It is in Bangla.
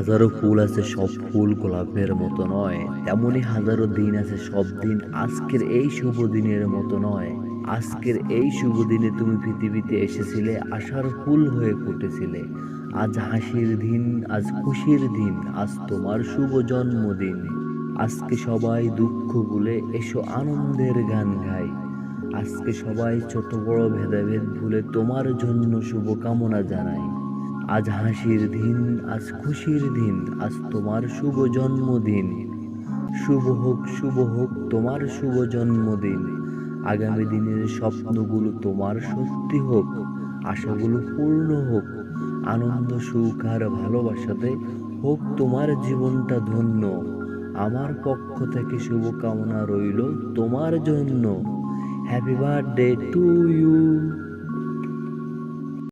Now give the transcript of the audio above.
হাজারো ফুল আছে, সব ফুল গোলাপের মতো নয়। তেমনি হাজারো দিন আছে, সব দিন আজকের এই শুভ দিনের মতো নয়। আজকের এই শুভ দিনে তুমি পৃথিবীতে এসেছিলে, আশার ফুল হয়ে ফুটেছিলে। আজ হাসির দিন, আজ খুশির দিন, আজ তোমার শুভ জন্মদিন। আজকে সবাই দুঃখ ভুলে এসো আনন্দের গান গাই। আজকে সবাই ছোট বড় ভেদাভেদ ভুলে তোমার জন্য শুভকামনা জানাই। আজ হাসির দিন, আজ খুশির দিন, আজ তোমার শুভ জন্মদিন। শুভ হোক তোমার শুভ জন্মদিন। আগামী দিনের স্বপ্নগুলো তোমার সত্যি হোক, আশাগুলো পূর্ণ হোক। আনন্দ, সুখ আর ভালোবাসাতে হোক তোমার জীবনটা ধন্য। আমার পক্ষ থেকে শুভকামনা রইল তোমার জন্য। Happy birthday to you.